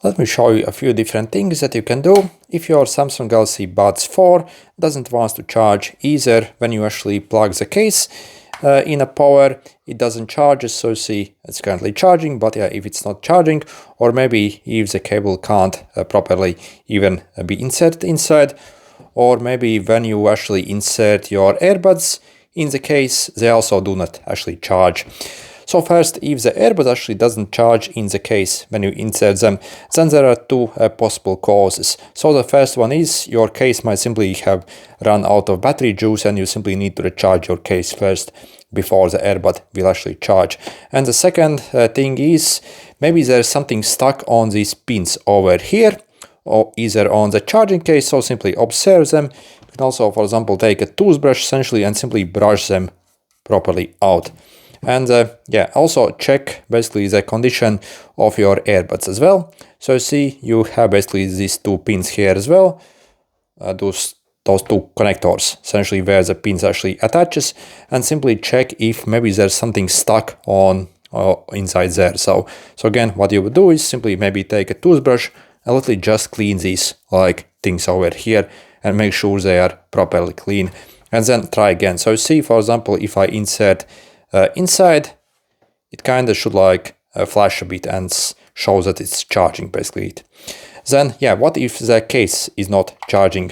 Let me show you a few different things that you can do if your Samsung Galaxy Buds 4 doesn't want to charge either when you actually plug the case in a power. It doesn't charge, so you see it's currently charging, but yeah, if it's not charging, or maybe if the cable can't properly even be inserted inside, or maybe when you actually insert your earbuds in the case, they also do not actually charge. So first, if the earbud actually doesn't charge in the case when you insert them, then there are two possible causes. So the first one is your case might simply have run out of battery juice and you simply need to recharge your case first before the earbud will actually charge. And the second thing is maybe there's something stuck on these pins over here, or either on the charging case, so simply observe them. You can also, for example, take a toothbrush essentially and simply brush them properly out. And yeah, also check basically the condition of your earbuds as well. So you see you have basically these two pins here as well, those two connectors essentially where the pins actually attaches, and simply check if maybe there's something stuck on inside there. So again, what you would do is simply maybe take a toothbrush and literally just clean these like things over here and make sure they are properly clean, and then try again. So you see, for example, if I insert inside, it kind of should like flash a bit and shows that it's charging basically. Then yeah, what if the case is not charging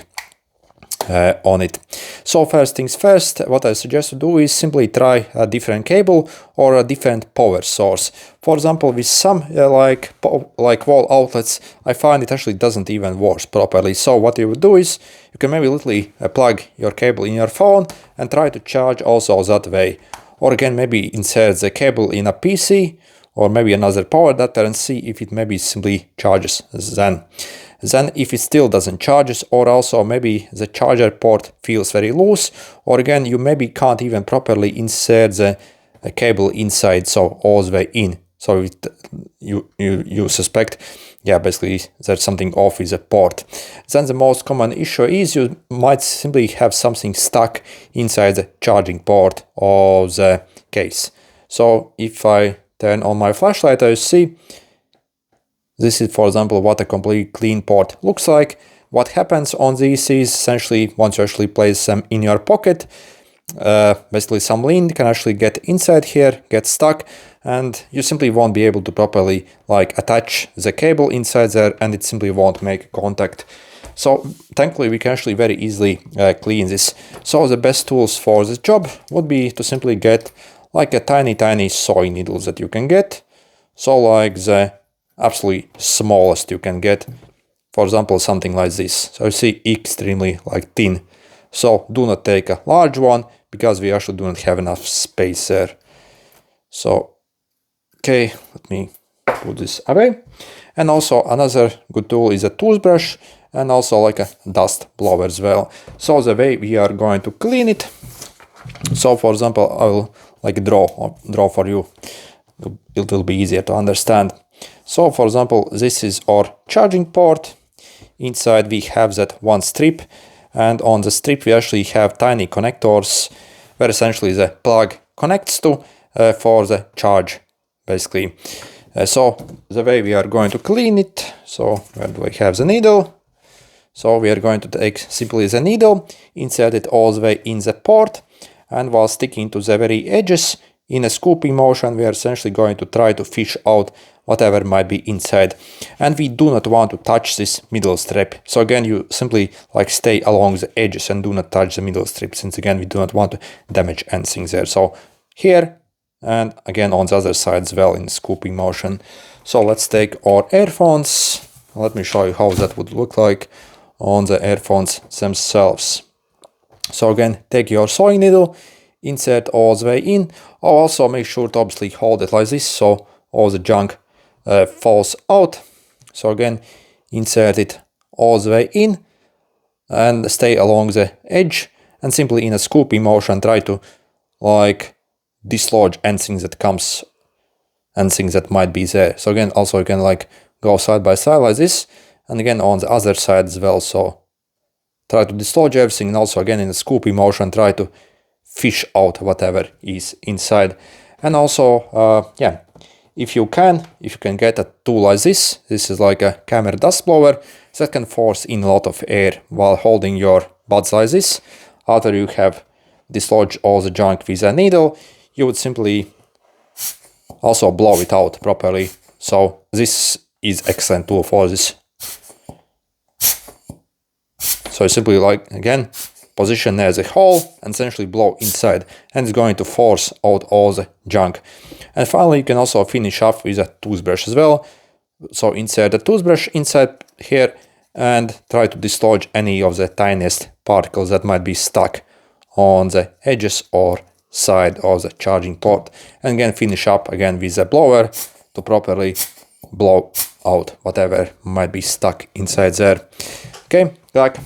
on it? So first things first, what I suggest to do is simply try a different cable or a different power source. For example, with some like wall outlets, I find it actually doesn't even work properly. So what you would do is you can maybe literally plug your cable in your phone and try to charge also that way. Or again, maybe insert the cable in a PC or maybe another power adapter and see if it maybe simply charges then. Then if it still doesn't charge, or also maybe the charger port feels very loose, or again, you maybe can't even properly insert the cable inside, so all the way in. So you suspect, yeah, basically there's something off with the port. Then the most common issue is you might simply have something stuck inside the charging port of the case. So if I turn on my flashlight, I see this is, for example, what a complete clean port looks like. What happens on these is essentially once you actually place them in your pocket, basically some lint can actually get inside here, get stuck, and you simply won't be able to properly like attach the cable inside there, and it simply won't make contact. So thankfully we can actually very easily clean this. So the best tools for this job would be to simply get like a tiny soy needles that you can get. So like the absolutely smallest you can get, for example, something like this. So you see, extremely like thin. So do not take a large one because we actually do not have enough space there. So okay, let me put this away. And also another good tool is a toothbrush and also like a dust blower as well. So the way we are going to clean it, so for example, I will like draw for you. It will be easier to understand. So for example, this is our charging port. Inside we have that one strip, and on the strip we actually have tiny connectors where essentially the plug connects to for the charge basically. So the way we are going to clean it, so where do I have the needle? So we are going to take simply the needle, insert it all the way in the port, and while sticking to the very edges in a scooping motion, we are essentially going to try to fish out whatever might be inside. And we do not want to touch this middle strip. So again, you simply like stay along the edges and do not touch the middle strip, since again, we do not want to damage anything there. So here, and again on the other side as well in scooping motion. So let's take our earphones. Let me show you how that would look like on the earphones themselves. So again, take your sewing needle, insert all the way in. Also make sure to obviously hold it like this so all the junk falls out. So again, insert it all the way in and stay along the edge, and simply in a scooping motion try to like dislodge anything that comes, anything that might be there. So again, also you can like go side by side like this, and again on the other side as well. So try to dislodge everything, and also again in a scooping motion try to fish out whatever is inside. And also yeah, if you can get a tool like this is like a camera dust blower that can force in a lot of air while holding your buds like this. After you have dislodged all the junk with a needle, you would simply also blow it out properly. So this is excellent tool for this. So simply, like, again, position there's a hole and essentially blow inside, and it's going to force out all the junk. And finally, you can also finish off with a toothbrush as well. So insert the toothbrush inside here and try to dislodge any of the tiniest particles that might be stuck on the edges or side of the charging port. And again, finish up again with a blower to properly blow out whatever might be stuck inside there. Okay, good luck.